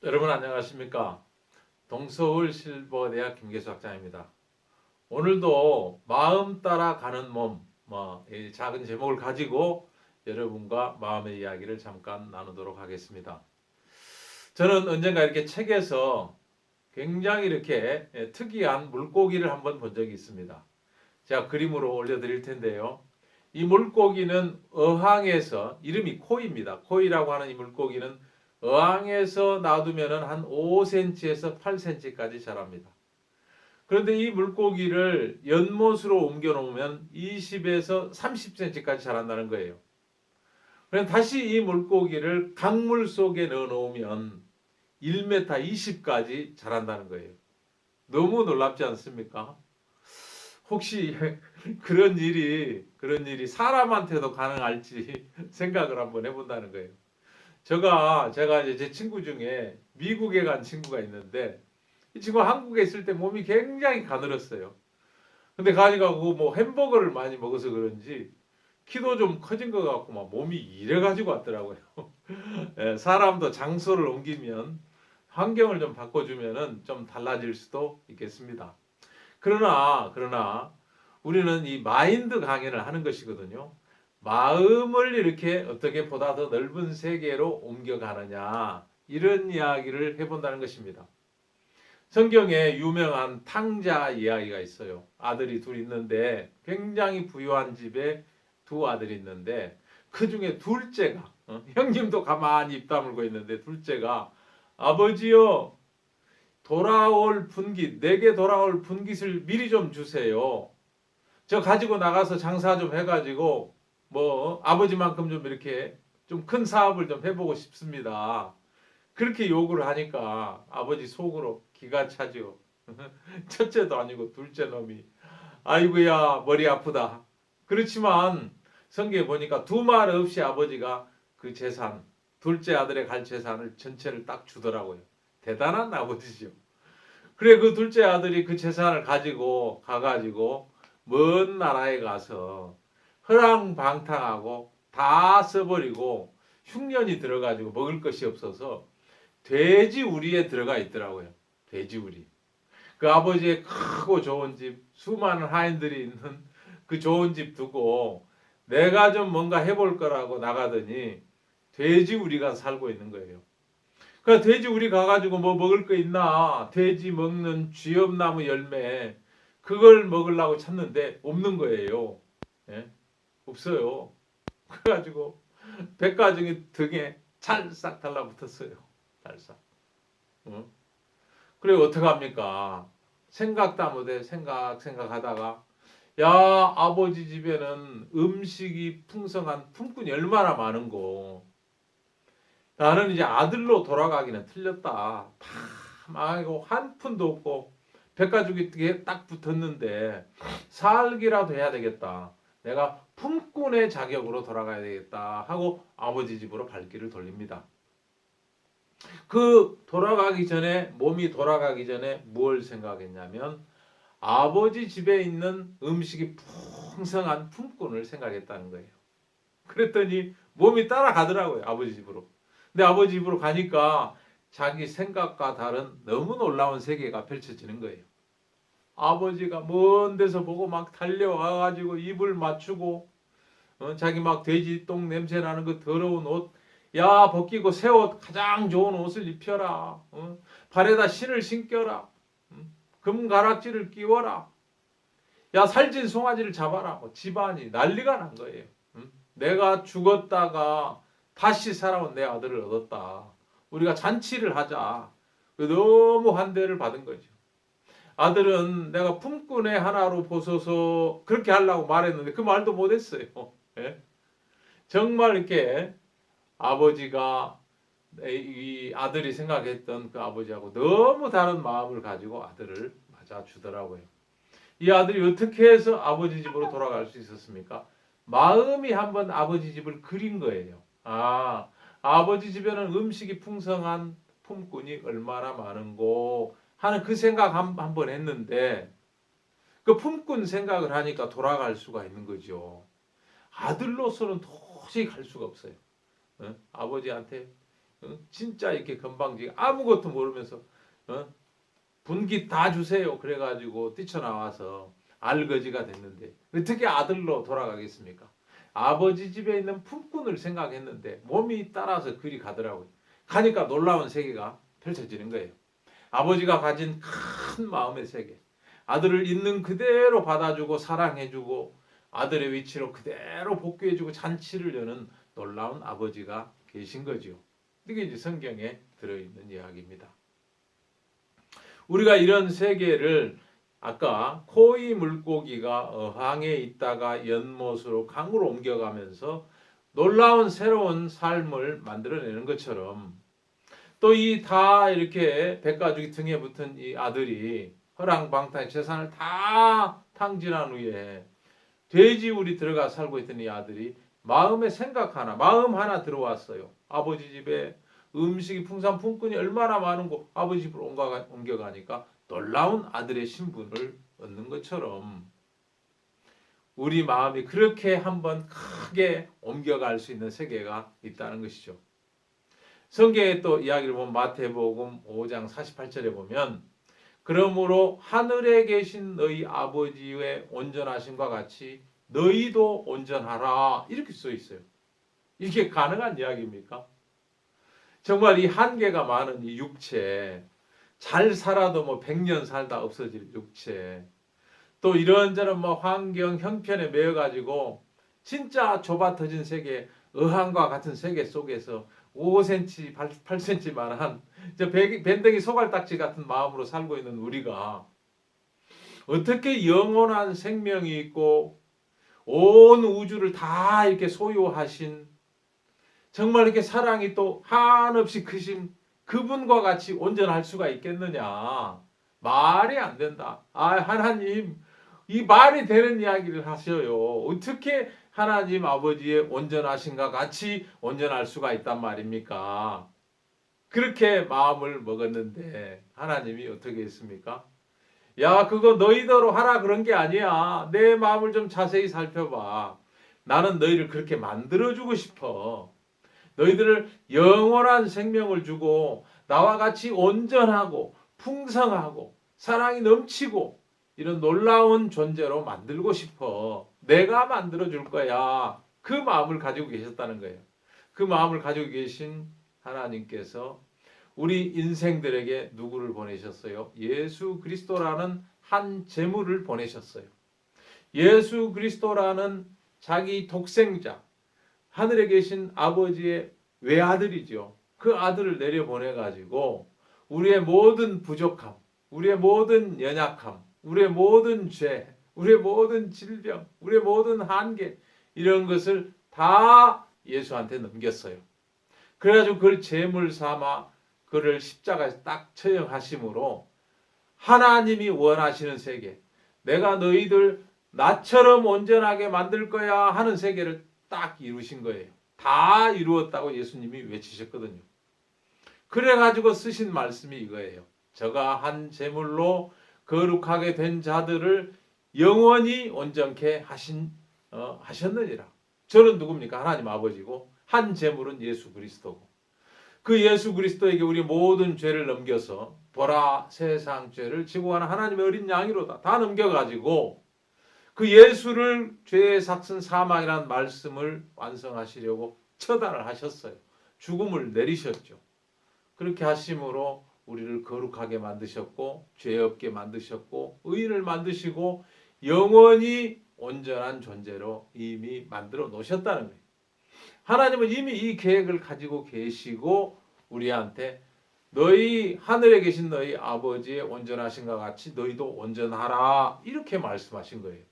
여러분 안녕하십니까? 동서울 실버대학 김계수 학장입니다. 오늘도 마음 따라 가는 몸, 이 작은 제목을 가지고 여러분과 마음의 이야기를 잠깐 나누도록 하겠습니다. 저는 언젠가 이렇게 책에서 굉장히 이렇게 특이한 물고기를 한번 본 적이 있습니다. 제가 그림으로 올려드릴 텐데요. 이 물고기는 어항에서 이름이 코이입니다. 코이라고 하는 이 물고기는 어항에서 놔두면 한 5cm에서 8cm까지 자랍니다. 그런데 이 물고기를 연못으로 옮겨 놓으면 20에서 30cm까지 자란다는 거예요. 그럼 다시 이 물고기를 강물 속에 넣어 놓으면 1m 20까지 자란다는 거예요. 너무 놀랍지 않습니까? 혹시 그런 일이 사람한테도 가능할지 생각을 한번 해본다는 거예요. 제가 이제 제 친구 중에 미국에 간 친구가 있는데 이 친구가 한국에 있을 때 몸이 굉장히 가늘었어요. 근데 가니까 뭐 햄버거를 많이 먹어서 그런지 키도 좀 커진 것 같고 막 몸이 이래 가지고 왔더라고요. 예, 사람도 장소를 옮기면 환경을 좀 바꿔주면은 좀 달라질 수도 있겠습니다. 그러나 우리는 이 마인드 강연을 하는 것이거든요. 마음을 이렇게 어떻게 보다 더 넓은 세계로 옮겨가느냐 이런 이야기를 해본다는 것입니다. 성경에 유명한 탕자 이야기가 있어요. 아들이 둘 있는데 굉장히 부유한 집에 두 아들이 있는데 그 중에 둘째가 형님도 가만히 입 다물고 있는데 둘째가 아버지요 돌아올 분깃 내게 돌아올 분깃을 미리 좀 주세요. 저 가지고 나가서 장사 좀 해가지고 뭐 아버지만큼 좀 이렇게 좀 큰 사업을 좀 해보고 싶습니다. 그렇게 요구를 하니까 아버지 속으로 기가 차죠. 첫째도 아니고 둘째 놈이 아이고야 머리 아프다. 그렇지만 성경에 보니까 두 말 없이 아버지가 그 재산 둘째 아들의 갈 재산을 전체를 딱 주더라고요. 대단한 아버지죠. 그래 그 둘째 아들이 그 재산을 가지고 가가지고 먼 나라에 가서 허랑방탕하고 다 써버리고 흉년이 들어가지고 먹을 것이 없어서 돼지 우리에 들어가 있더라고요. 돼지 우리. 그 아버지의 크고 좋은 집, 수많은 하인들이 있는 그 좋은 집 두고 내가 좀 뭔가 해볼 거라고 나가더니 돼지 우리가 살고 있는 거예요. 그 돼지 우리 가가지고 뭐 먹을 거 있나? 돼지 먹는 쥐엄나무 열매 그걸 먹으려고 찾는데 없는 거예요. 예? 없어요. 그래가지고 백가정이 등에 찰싹 달라붙었어요. 찰싹. 어? 그래 어떡합니까? 생각도 못해 생각하다가 야 아버지 집에는 음식이 풍성한 품꾼이 얼마나 많은고 나는 이제 아들로 돌아가기는 틀렸다. 다 망하고 한 푼도 없고 백가죽이 딱 붙었는데 살기라도 해야 되겠다. 내가 품꾼의 자격으로 돌아가야 되겠다 하고 아버지 집으로 발길을 돌립니다. 그 돌아가기 전에 몸이 돌아가기 전에 뭘 생각했냐면 아버지 집에 있는 음식이 풍성한 품꾼을 생각했다는 거예요. 그랬더니 몸이 따라가더라고요. 아버지 집으로. 근데 아버지 집으로 가니까 자기 생각과 다른 너무 놀라운 세계가 펼쳐지는 거예요. 아버지가 먼 데서 보고 막 달려와가지고 입을 맞추고 자기 막 돼지 똥 냄새 나는 그 더러운 옷 야 벗기고 새 옷 가장 좋은 옷을 입혀라. 발에다 신을 신겨라. 금가락지를 끼워라. 야 살찐 송아지를 잡아라. 집안이 난리가 난 거예요. 내가 죽었다가 다시 살아온 내 아들을 얻었다. 우리가 잔치를 하자. 너무 환대를 받은 거죠. 아들은 내가 품꾼의 하나로 보소서 그렇게 하려고 말했는데 그 말도 못했어요. 예? 정말 이렇게 아버지가 이 아들이 생각했던 그 아버지하고 너무 다른 마음을 가지고 아들을 맞아주더라고요. 이 아들이 어떻게 해서 아버지 집으로 돌아갈 수 있었습니까? 마음이 한번 아버지 집을 그린 거예요. 아버지 집에는 음식이 풍성한 품꾼이 얼마나 많은고 하는 그 생각 한번 했는데 그 품꾼 생각을 하니까 돌아갈 수가 있는 거죠. 아들로서는 도저히 갈 수가 없어요. 아버지한테 진짜 이렇게 건방지게 아무것도 모르면서 어? 분기 다 주세요. 그래가지고 뛰쳐나와서 알거지가 됐는데 어떻게 아들로 돌아가겠습니까? 아버지 집에 있는 품꾼을 생각했는데 몸이 따라서 그리 가더라고요. 가니까 놀라운 세계가 펼쳐지는 거예요. 아버지가 가진 큰 마음의 세계. 아들을 있는 그대로 받아주고 사랑해주고 아들의 위치로 그대로 복귀해주고 잔치를 여는 놀라운 아버지가 계신 거지요. 이게 이제 성경에 들어있는 이야기입니다. 우리가 이런 세계를 아까 코이 물고기가 어항에 있다가 연못으로 강으로 옮겨가면서 놀라운 새로운 삶을 만들어내는 것처럼 또 이 다 이렇게 백가죽이 등에 붙은 이 아들이 허랑방탕 재산을 다 탕진한 후에 돼지우리 들어가 살고 있던 이 아들이 마음 하나 들어왔어요. 아버지 집에 음식이 풍산 품꾼이 얼마나 많은 곳 아버지 집으로 옮겨가니까 놀라운 아들의 신분을 얻는 것처럼 우리 마음이 그렇게 한번 크게 옮겨갈 수 있는 세계가 있다는 것이죠. 성경에 또 이야기를 보면 마태복음 5장 48절에 보면 그러므로 하늘에 계신 너희 아버지의 온전하심과 같이 너희도 온전하라 이렇게 써 있어요. 이게 가능한 이야기입니까? 정말 이 한계가 많은 이 육체, 잘 살아도 뭐 100년 살다 없어질 육체, 또 이런저런 뭐 환경, 형편에 매여 가지고 진짜 좁아터진 세계, 어항과 같은 세계 속에서 5cm, 8cm만한 밴댕이 소갈딱지 같은 마음으로 살고 있는 우리가 어떻게 영원한 생명이 있고 온 우주를 다 이렇게 소유하신 정말 이렇게 사랑이 또 한없이 크신 그분과 같이 온전할 수가 있겠느냐? 말이 안 된다. 하나님, 이 말이 되는 이야기를 하셔요. 어떻게 하나님 아버지의 온전하신가 같이 온전할 수가 있단 말입니까? 그렇게 마음을 먹었는데 하나님이 어떻게 했습니까? 야, 그거 너희대로 하라 그런 게 아니야. 내 마음을 좀 자세히 살펴봐. 나는 너희를 그렇게 만들어주고 싶어. 너희들을 영원한 생명을 주고 나와 같이 온전하고 풍성하고 사랑이 넘치고 이런 놀라운 존재로 만들고 싶어. 내가 만들어 줄 거야. 그 마음을 가지고 계셨다는 거예요. 그 마음을 가지고 계신 하나님께서 우리 인생들에게 누구를 보내셨어요? 예수 그리스도라는 한 제물을 보내셨어요. 예수 그리스도라는 자기 독생자, 하늘에 계신 아버지의 외아들이죠. 그 아들을 내려보내가지고 우리의 모든 부족함, 우리의 모든 연약함, 우리의 모든 죄, 우리의 모든 질병, 우리의 모든 한계 이런 것을 다 예수한테 넘겼어요. 그래가지고 그걸 제물 삼아 그를 십자가에서 딱 처형하심으로 하나님이 원하시는 세계, 내가 너희들 나처럼 온전하게 만들 거야 하는 세계를 딱 이루신 거예요. 다 이루었다고 예수님이 외치셨거든요. 그래가지고 쓰신 말씀이 이거예요. 저가 한 제물로 거룩하게 된 자들을 영원히 온전케 하셨느니라. 저는 누굽니까? 하나님 아버지고 한 제물은 예수 그리스도고 그 예수 그리스도에게 우리 모든 죄를 넘겨서 보라 세상 죄를 지고 가는 하나님의 어린 양이로다. 다 넘겨가지고 그 예수를 죄의 삭슨 사망이라는 말씀을 완성하시려고 처단을 하셨어요. 죽음을 내리셨죠. 그렇게 하심으로 우리를 거룩하게 만드셨고 죄 없게 만드셨고 의인을 만드시고 영원히 온전한 존재로 이미 만들어 놓으셨다는 거예요. 하나님은 이미 이 계획을 가지고 계시고 우리한테 너희 하늘에 계신 너희 아버지의 온전하신가 같이 너희도 온전하라 이렇게 말씀하신 거예요.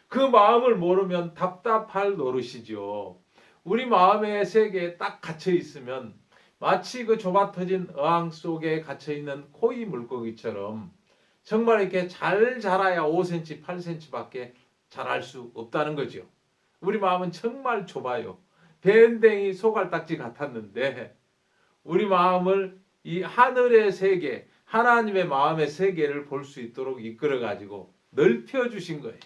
그 마음을 모르면 답답할 노릇이죠. 우리 마음의 세계에 딱 갇혀 있으면 마치 그 좁아터진 어항 속에 갇혀 있는 코이 물고기처럼 정말 이렇게 잘 자라야 5cm, 8cm밖에 자랄 수 없다는 거죠. 우리 마음은 정말 좁아요. 밴댕이 소갈딱지 같았는데 우리 마음을 이 하늘의 세계, 하나님의 마음의 세계를 볼 수 있도록 이끌어 가지고 넓혀 주신 거예요.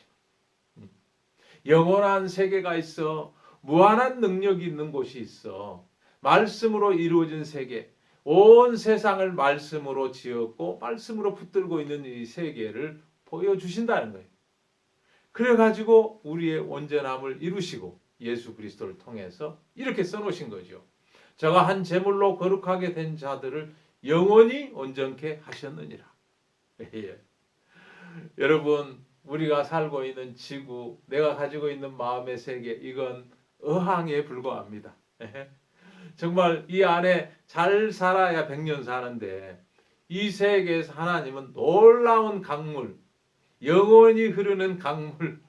영원한 세계가 있어. 무한한 능력이 있는 곳이 있어. 말씀으로 이루어진 세계, 온 세상을 말씀으로 지었고 말씀으로 붙들고 있는 이 세계를 보여주신다는 거예요. 그래가지고 우리의 온전함을 이루시고 예수 그리스도를 통해서 이렇게 써놓으신 거죠. 저가 한 제물로 거룩하게 된 자들을 영원히 온전케 하셨느니라. 예. 여러분, 우리가 살고 있는 지구, 내가 가지고 있는 마음의 세계, 이건 어항에 불과합니다. 정말 이 안에 잘 살아야 100년 사는데, 이 세계에서 하나님은 놀라운 강물, 영원히 흐르는 강물,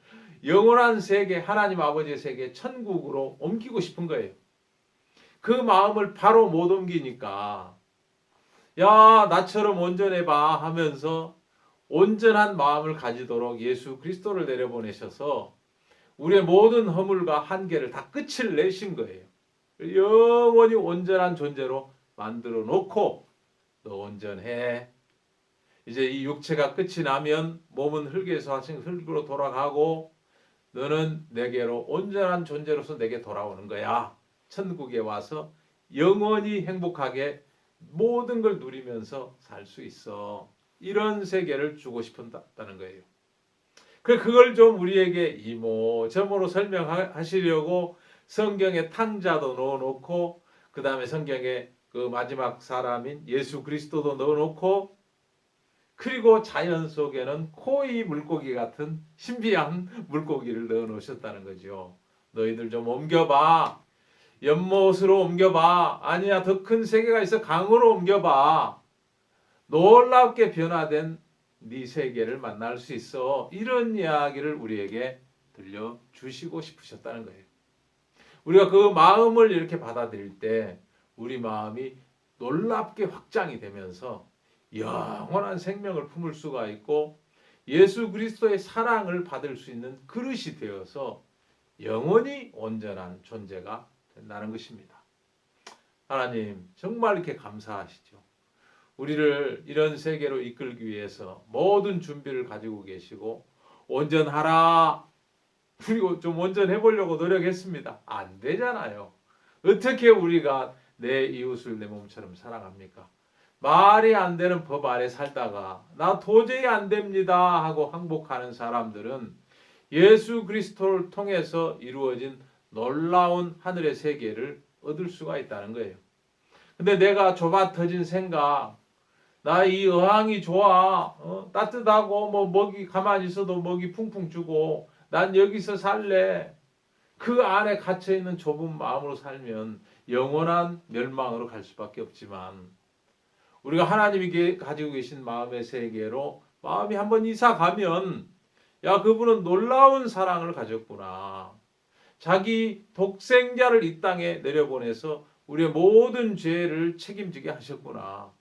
영원한 세계, 하나님 아버지의 세계, 천국으로 옮기고 싶은 거예요. 그 마음을 바로 못 옮기니까, 야, 나처럼 온전해봐 하면서 온전한 마음을 가지도록 예수 그리스도를 내려보내셔서 우리의 모든 허물과 한계를 다 끝을 내신 거예요. 영원히 온전한 존재로 만들어 놓고, 너 온전해. 이제 이 육체가 끝이 나면 몸은 흙에서 하신 흙으로 돌아가고 너는 내게로 온전한 존재로서 내게 돌아오는 거야. 천국에 와서 영원히 행복하게 모든 걸 누리면서 살 수 있어. 이런 세계를 주고 싶었다는 거예요. 그걸 좀 우리에게 이모저모로 설명하시려고 성경에 탕자도 넣어놓고, 그 다음에 성경에 그 마지막 사람인 예수 그리스도도 넣어놓고, 그리고 자연 속에는 코이 물고기 같은 신비한 물고기를 넣어놓으셨다는 거죠. 너희들 좀 옮겨봐. 연못으로 옮겨봐. 아니야, 더 큰 세계가 있어. 강으로 옮겨봐. 놀랍게 변화된 네 세계를 만날 수 있어. 이런 이야기를 우리에게 들려주시고 싶으셨다는 거예요. 우리가 그 마음을 이렇게 받아들일 때 우리 마음이 놀랍게 확장이 되면서 영원한 생명을 품을 수가 있고 예수 그리스도의 사랑을 받을 수 있는 그릇이 되어서 영원히 온전한 존재가 된다는 것입니다. 하나님, 정말 이렇게 감사하시죠. 우리를 이런 세계로 이끌기 위해서 모든 준비를 가지고 계시고, 온전하라, 그리고 좀 온전해 보려고 노력했습니다. 안 되잖아요. 어떻게 우리가 내 이웃을 내 몸처럼 사랑합니까? 말이 안 되는 법 아래 살다가 나 도저히 안 됩니다 하고 항복하는 사람들은 예수 그리스도를 통해서 이루어진 놀라운 하늘의 세계를 얻을 수가 있다는 거예요. 근데 내가 좁아 터진 생각, 나 이 어항이 좋아, 따뜻하고 뭐 먹이 가만히 있어도 먹이 풍풍 주고 난 여기서 살래. 그 안에 갇혀 있는 좁은 마음으로 살면 영원한 멸망으로 갈 수밖에 없지만, 우리가 하나님이 가지고 계신 마음의 세계로 마음이 한번 이사 가면, 야, 그분은 놀라운 사랑을 가졌구나. 자기 독생자를 이 땅에 내려보내서 우리의 모든 죄를 책임지게 하셨구나.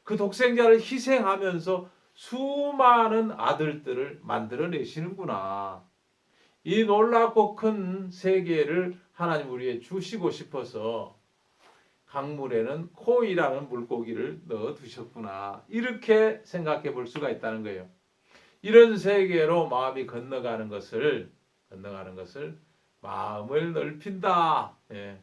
그 독생자를 희생하면서 수많은 아들들을 만들어내시는구나. 이 놀랍고 큰 세계를 하나님 우리에게 주시고 싶어서 강물에는 코이라는 물고기를 넣어두셨구나. 이렇게 생각해 볼 수가 있다는 거예요. 이런 세계로 마음이 건너가는 것을 마음을 넓힌다. 예.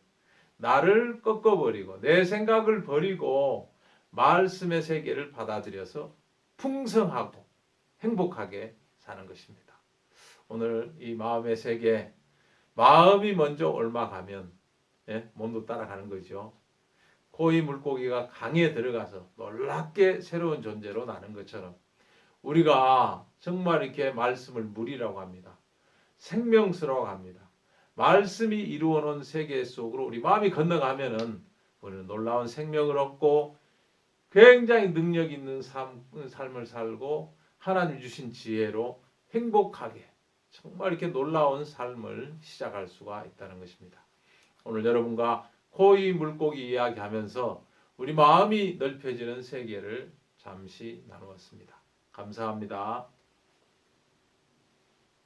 나를 꺾어버리고 내 생각을 버리고 말씀의 세계를 받아들여서 풍성하고 행복하게 사는 것입니다. 오늘 이 마음의 세계, 마음이 먼저 옮아가면 몸도 따라가는 거죠. 코이 물고기가 강에 들어가서 놀랍게 새로운 존재로 나는 것처럼 우리가 정말 이렇게 말씀을 물이라고 합니다. 생명수라고 합니다. 말씀이 이루어 놓은 세계 속으로 우리 마음이 건너가면은 우리는 놀라운 생명을 얻고 굉장히 능력 있는 삶을 살고 하나님 주신 지혜로 행복하게 정말 이렇게 놀라운 삶을 시작할 수가 있다는 것입니다. 오늘 여러분과 코이 물고기 이야기하면서 우리 마음이 넓혀지는 세계를 잠시 나누었습니다. 감사합니다.